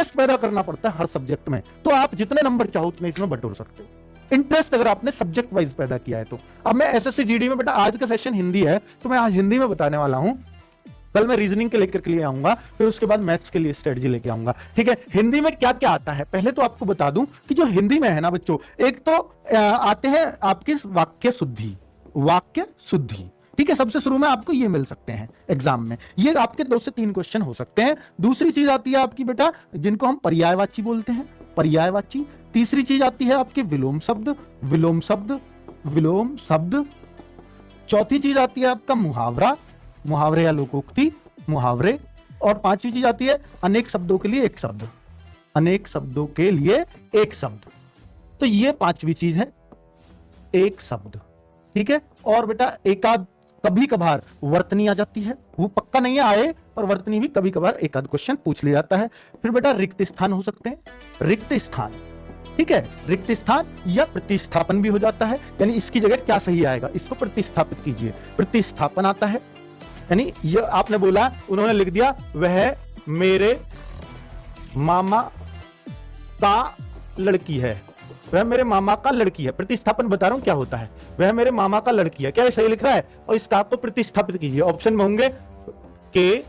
Interest पैदा करना पड़ता है हर सब्जेक्ट में, तो आप जितने नंबर चाहो उतने इसमें बटोर सकते हो, इंटरेस्ट अगर आपने सब्जेक्ट वाइज पैदा किया है तो। अब मैं एसएससी जीडी में बेटा आज का सेशन हिंदी है, तो मैं आज हिंदी में बताने वाला हूं, कल मैं रीजनिंग के लेकर के लिए आऊंगा, फिर उसके बाद मैथ्स के लिए स्ट्रेटजी लेके आऊंगा। ठीक है, हिंदी में क्या क्या आता है पहले तो आपको बता दूं कि जो हिंदी में है ना बच्चों, एक तो आते हैं आपकी वाक्य शुद्धि, वाक्य शुद्धि। ठीक है, सबसे शुरू में आपको ये मिल सकते हैं एग्जाम में, ये आपके 2 से 3 क्वेश्चन हो सकते हैं। दूसरी चीज आती है आपकी बेटा जिनको हम पर्यायवाची बोलते हैं, पर्यायवाची। तीसरी चीज आती है आपके विलोम शब्द, विलोम शब्द, विलोम शब्द। चौथी चीज आती है आपका मुहावरा, मुहावरे या लोकोक्ति, मुहावरे। और पांचवी चीज आती है अनेक शब्दों के लिए एक शब्द, अनेक शब्दों के लिए एक शब्द। तो ये पांचवी चीज है, एक शब्द। ठीक है, और बेटा एकाध कभी कभार वर्तनी आ जाती है, वो पक्का नहीं आए पर वर्तनी भी कभी कभार एकाध क्वेश्चन पूछ लिया जाता है। फिर बेटा रिक्त स्थान हो सकते हैं, रिक्त स्थान। ठीक है, रिक्त स्थान या प्रतिस्थापन भी हो जाता है, यानी इसकी जगह क्या सही आएगा, इसको प्रतिस्थापित कीजिए, प्रतिस्थापन आता है। यानी ये आपने बोला, उन्होंने लिख दिया वह मेरे मामा का लड़की है, वह मेरे मामा का लड़की है। प्रतिस्थापन बता रहा हूं क्या होता है, वह मेरे मामा का लड़की है, क्या ये सही लिख रहा है? और इसका आपको प्रतिस्थापित कीजिए, ऑप्शन में होंगे के,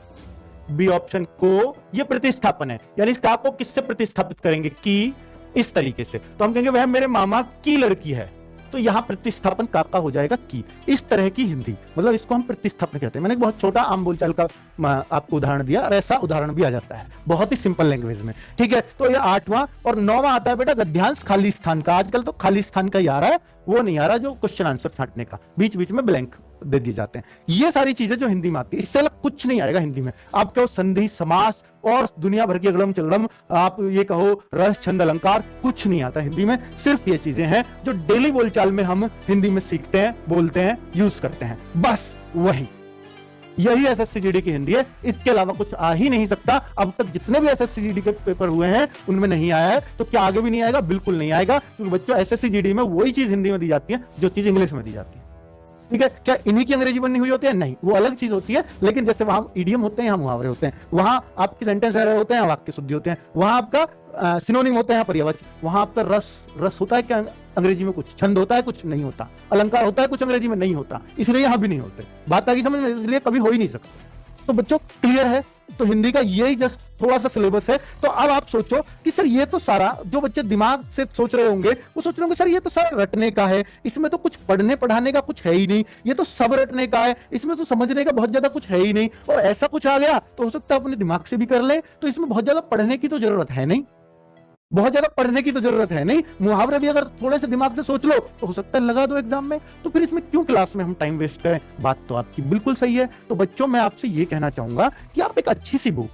बी ऑप्शन को, ये प्रतिस्थापन है। यानी इसका आपको किससे प्रतिस्थापित करेंगे, की, इस तरीके से। तो हम कहेंगे वह मेरे मामा की लड़की है, तो यहां प्रतिस्थापन का हो जाएगा की। इस तरह की हिंदी, मतलब इसको हम प्रतिस्थापन कहते हैं। मैंने एक बहुत छोटा आम बोलचाल का आपको उदाहरण दिया, और ऐसा उदाहरण भी आ जाता है बहुत ही सिंपल लैंग्वेज में। ठीक है, तो ये 8वां और 9वां आता है बेटा गद्यांश खाली स्थान का। आजकल तो खाली स्थान का ही आ रहा है, वो नहीं आ रहा जो क्वेश्चन आंसर छांटने का, बीच बीच में ब्लैंक दे दिए जाते हैं। ये सारी चीजें जो हिंदी में आती है, इससे अलग कुछ नहीं आएगा हिंदी में आपको। संधि, समास और दुनिया भर की अगड़म चगड़म, आप ये कहो रस, छंद, अलंकार, कुछ नहीं आता हिंदी में। सिर्फ ये चीजें हैं जो डेली बोलचाल में हम हिंदी में सीखते हैं, बोलते हैं, यूज करते हैं, बस वही। यही एसएससी जीडी की हिंदी है, इसके अलावा कुछ आ ही नहीं सकता। अब तक जितने भी एसएससी जीडी के पेपर हुए हैं उनमें नहीं आया है, तो क्या आगे भी नहीं आएगा? बिल्कुल नहीं आएगा, क्योंकि बच्चों एसएससी जीडी में वही चीज हिंदी में दी जाती है जो चीज इंग्लिश में दी जाती है। ठीक है, क्या इन्हीं की अंग्रेजी बननी हुई होती है? नहीं, वो अलग चीज होती है। लेकिन जैसे वहां इडियम होते हैं, यहाँ मुहावरे होते हैं, वहां आपके सेंटेंस एरर होते हैं, वाक्य शुद्धि होते हैं, वहां आपका सिनोनिम होते हैं, पर्यायवाची, वहां आपका रस होता है क्या अंग्रेजी में, कुछ छंद होता है, कुछ नहीं होता, अलंकार होता है, कुछ अंग्रेजी में नहीं होता, इसलिए यहां भी नहीं होते। बात आगे समझ में, इसलिए कभी हो ही नहीं सकता। तो बच्चों क्लियर है, तो हिंदी का यही जस्ट थोड़ा सा सिलेबस है। तो अब आप सोचो कि सर ये तो सारा, जो बच्चे दिमाग से सोच रहे होंगे वो सोच रहे होंगे सर ये तो सारा रटने का है, इसमें तो कुछ पढ़ने पढ़ाने का कुछ है ही नहीं, ये तो सब रटने का है, इसमें तो समझने का बहुत ज्यादा कुछ है ही नहीं, और ऐसा कुछ आ गया तो हो सकता है अपने दिमाग से भी कर ले, तो इसमें बहुत ज्यादा पढ़ने की तो जरूरत है नहीं, बहुत ज्यादा पढ़ने की तो जरूरत है नहीं, मुहावरे भी अगर थोड़े से दिमाग से सोच लो तो हो सकता है लगा दो एग्जाम में, तो फिर इसमें क्यों क्लास में हम टाइम वेस्ट करें? बात तो आपकी बिल्कुल सही है। तो बच्चों मैं आपसे ये कहना चाहूंगा कि आप एक अच्छी सी बुक,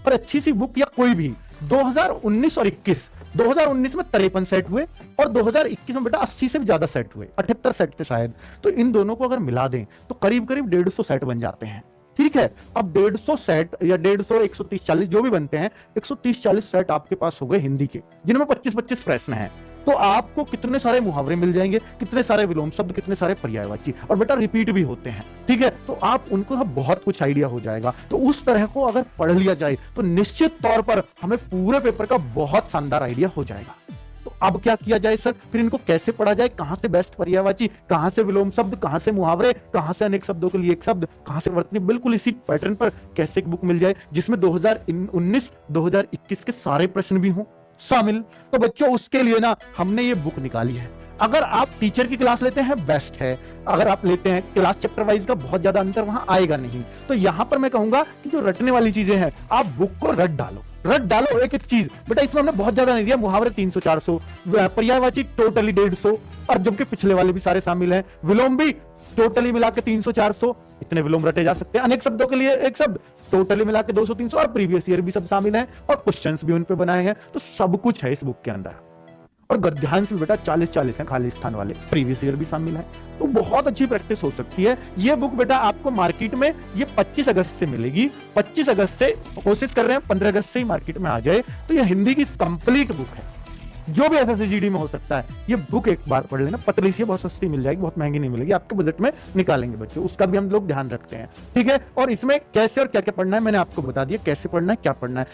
और अच्छी सी बुक या कोई भी 2019 और 21, 2019 में 53 सेट हुए और 2021 में बेटा 80 से भी ज्यादा सेट हुए, 78 सेट थे शायद, तो इन दोनों को अगर मिला दें तो करीब करीब 150 सेट बन जाते हैं। ठीक है, अब 150 सेट या 150, 130, 40 जो भी बनते हैं, 130-40 सेट आपके पास हो गए हिंदी के, जिनमें 25-25 प्रश्न हैं, तो आपको कितने सारे मुहावरे मिल जाएंगे, कितने सारे विलोम शब्द, कितने सारे पर्यायवाची, और बेटा रिपीट भी होते हैं। ठीक है, तो आप उनको बहुत कुछ आइडिया हो जाएगा। तो उस तरह को अगर पढ़ लिया जाए तो निश्चित तौर पर हमें पूरे पेपर का बहुत शानदार आइडिया हो जाएगा। तो अब क्या किया जाए सर, फिर इनको कैसे पढ़ा जाए, कहां से बेस्ट पर्यायवाची, कहां से विलोम शब्द, कहां से मुहावरे, कहां से अनेक शब्दों के लिए एक शब्द, कहां से वर्तनी, बिल्कुल इसी पैटर्न पर कैसे एक बुक मिल जाए जिसमें 2019 2021 के सारे प्रश्न भी हों शामिल। तो बच्चों उसके लिए ना हमने ये बुक निकाली है। अगर आप टीचर की क्लास लेते हैं बेस्ट है, अगर आप लेते हैं क्लास चैप्टर वाइज का बहुत ज्यादा अंतर वहां आएगा नहीं। तो यहां पर मैं कहूंगा कि जो रटने वाली चीजें हैं आप बुक को रट डालो एक एक चीज। बेटा इसमें हमने बहुत ज्यादा नहीं दिया, मुहावरे 300-400, पर्यायवाची टोटली 150, और जबकि पिछले वाले भी सारे शामिल हैं, विलोम भी टोटली मिला के 300-400, इतने विलोम रटे जा सकते हैं। अनेक शब्दों के लिए एक शब्द टोटली मिला के 200-300, और प्रीवियस ईयर भी सब शामिल है, और क्वेश्चंस भी उन पे बनाए हैं। तो सब कुछ है इस बुक के अंदर, और गद्यांश भी बेटा 40-40 है, खाली स्थान वाले, प्रीवियस ईयर भी शामिल है। तो बहुत अच्छी प्रैक्टिस हो सकती है। ये बुक बेटा आपको मार्केट में ये 25 अगस्त से मिलेगी, 25 अगस्त से, कोशिश कर रहे हैं 15 अगस्त से ही मार्केट में आ जाए। तो ये हिंदी की कंप्लीट बुक है, जो भी एसएससी जीडी में हो सकता है। ये बुक एक बार पढ़ लेना, पतली सी, बहुत सस्ती मिल जाएगी, बहुत महंगी नहीं मिलेगी, आपके बजट में निकालेंगे बच्चों, उसका भी हम लोग ध्यान रखते हैं। ठीक है, और इसमें कैसे और क्या क्या पढ़ना है मैंने आपको बता दिया, कैसे पढ़ना है, क्या पढ़ना है।